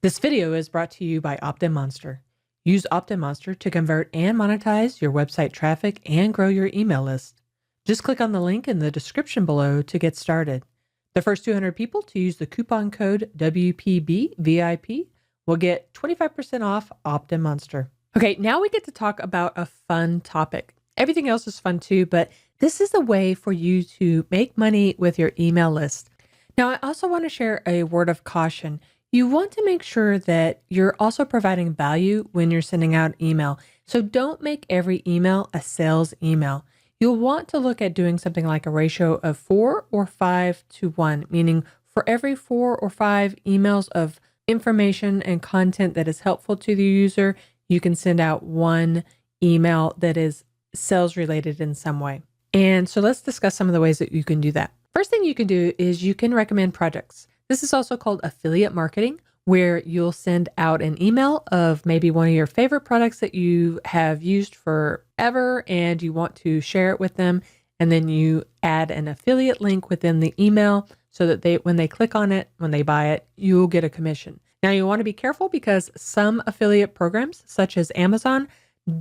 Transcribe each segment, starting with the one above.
This video is brought to you by OptinMonster. Use OptinMonster to convert and monetize your website traffic and grow your email list. Just click on the link in the description below to get started. The first 200 people to use the coupon code WPBVIP will get 25% off OptinMonster. Okay, now we get to talk about a fun topic. Everything else is fun too, but this is a way for you to make money with your email list. Now, I also want to share a word of caution. You want to make sure that you're also providing value when you're sending out email. So don't make every email a sales email. You'll want to look at doing something like a ratio of 4 or 5 to 1, meaning for every 4 or 5 emails of information and content that is helpful to the user, you can send out one email that is sales related in some way. And so let's discuss some of the ways that you can do that. First thing you can do is you can recommend projects. This is also called affiliate marketing, where you'll send out an email of maybe one of your favorite products that you have used forever and you want to share it with them. And then you add an affiliate link within the email so that when they click on it, when they buy it, you'll get a commission. Now you want to be careful because some affiliate programs, such as Amazon,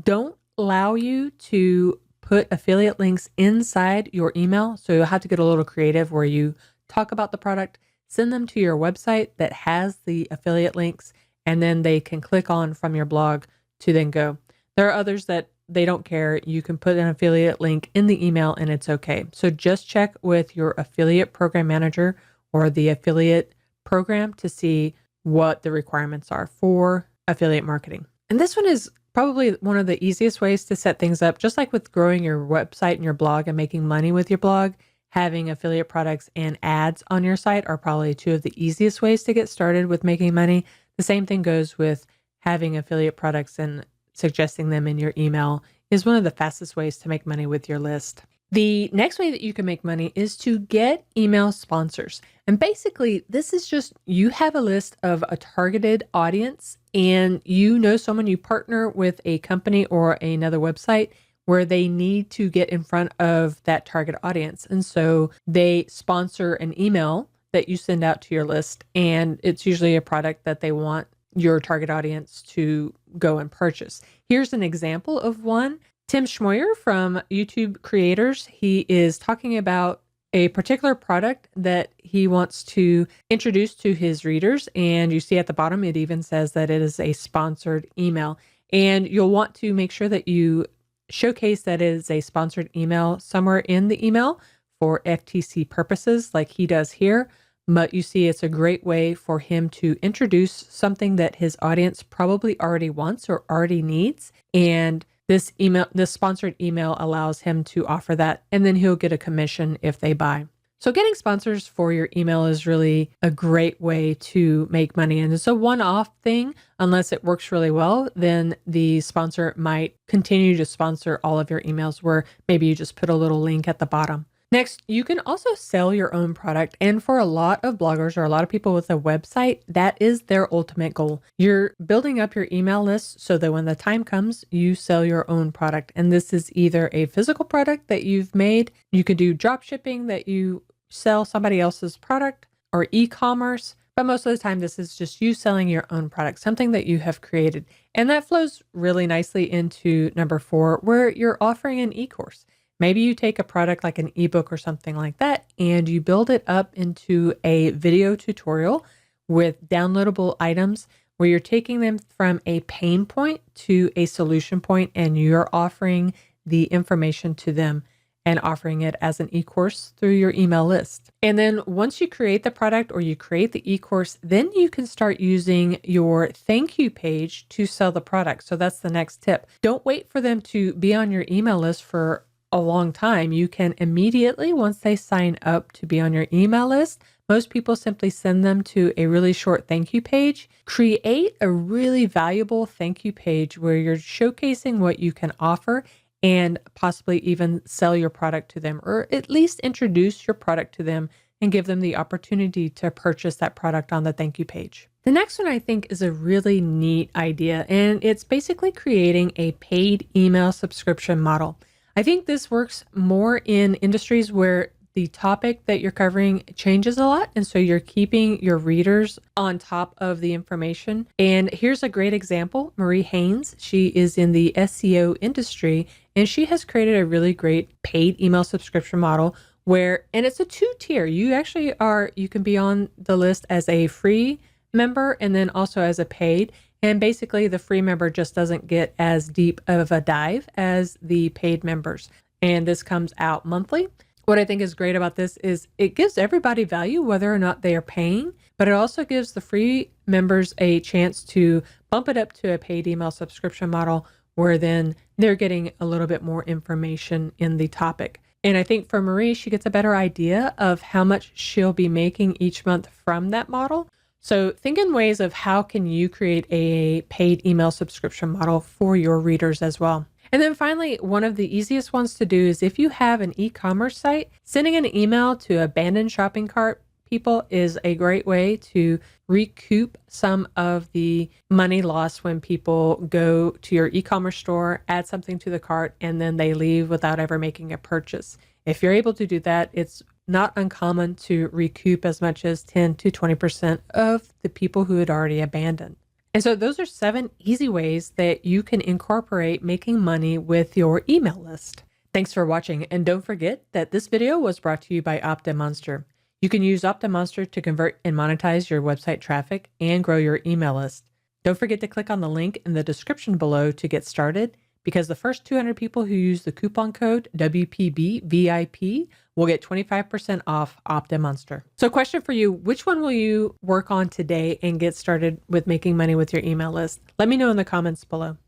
don't allow you to put affiliate links inside your email. So you'll have to get a little creative where you talk about the product, send them to your website that has the affiliate links, and then they can click on from your blog to then go. There are others that they don't care. You can put an affiliate link in the email and it's okay. So just check with your affiliate program manager or the affiliate program to see what the requirements are for affiliate marketing. And this one is probably one of the easiest ways to set things up, just like with growing your website and your blog and making money with your blog. Having affiliate products and ads on your site are probably two of the easiest ways to get started with making money. The same thing goes with having affiliate products and suggesting them in your email is one of the fastest ways to make money with your list. The next way that you can make money is to get email sponsors. And basically, this is just you have a list of a targeted audience and you know someone, you partner with a company or another website where they need to get in front of that target audience. And so they sponsor an email that you send out to your list, and it's usually a product that they want your target audience to go and purchase. Here's an example of one. Tim Schmoyer from YouTube Creators, he is talking about a particular product that he wants to introduce to his readers. And you see at the bottom, it even says that it is a sponsored email. And you'll want to make sure that you showcase that it is a sponsored email somewhere in the email for FTC purposes like he does here. But you see, it's a great way for him to introduce something that his audience probably already wants or already needs. And this sponsored email allows him to offer that, and then he'll get a commission if they buy. So getting sponsors for your email is really a great way to make money. And it's a one-off thing. Unless it works really well, then the sponsor might continue to sponsor all of your emails where maybe you just put a little link at the bottom. Next, you can also sell your own product. And for a lot of bloggers or a lot of people with a website, that is their ultimate goal. You're building up your email list so that when the time comes, you sell your own product. And this is either a physical product that you've made. You could do drop shipping that you sell somebody else's product, or e-commerce. But most of the time, this is just you selling your own product, something that you have created. And that flows really nicely into number 4, where you're offering an e-course. Maybe you take a product like an ebook or something like that, and you build it up into a video tutorial with downloadable items where you're taking them from a pain point to a solution point, and you're offering the information to them and offering it as an e-course through your email list. And then once you create the product or you create the e-course, then you can start using your thank you page to sell the product. So that's the next tip. Don't wait for them to be on your email list for a long time. You can immediately, once they sign up to be on your email list, most people simply send them to a really short thank you page. Create a really valuable thank you page where you're showcasing what you can offer and possibly even sell your product to them, or at least introduce your product to them and give them the opportunity to purchase that product on the thank you page. The next one I think is a really neat idea, and it's basically creating a paid email subscription model. I think this works more in industries where the topic that you're covering changes a lot. And so you're keeping your readers on top of the information. And here's a great example. Marie Haynes, she is in the SEO industry, and she has created a really great paid email subscription model and it's a 2-tier. You can be on the list as a free member and then also as a paid. And basically the free member just doesn't get as deep of a dive as the paid members. And this comes out monthly. What I think is great about this is it gives everybody value, whether or not they are paying, but it also gives the free members a chance to bump it up to a paid email subscription model where then they're getting a little bit more information in the topic. And I think for Marie, she gets a better idea of how much she'll be making each month from that model. So think in ways of how can you create a paid email subscription model for your readers as well. And then finally, one of the easiest ones to do is if you have an e-commerce site, sending an email to abandoned shopping cart people is a great way to recoup some of the money lost when people go to your e-commerce store, add something to the cart, and then they leave without ever making a purchase. If you're able to do that, it's not uncommon to recoup as much as 10 to 20% of the people who had already abandoned. And so those are 7 easy ways that you can incorporate making money with your email list. Thanks for watching, and don't forget that this video was brought to you by OptinMonster. You can use OptinMonster to convert and monetize your website traffic and grow your email list. Don't forget to click on the link in the description below to get started, because the first 200 people who use the coupon code WPBVIP will get 25% off OptinMonster. So question for you, which one will you work on today and get started with making money with your email list? Let me know in the comments below.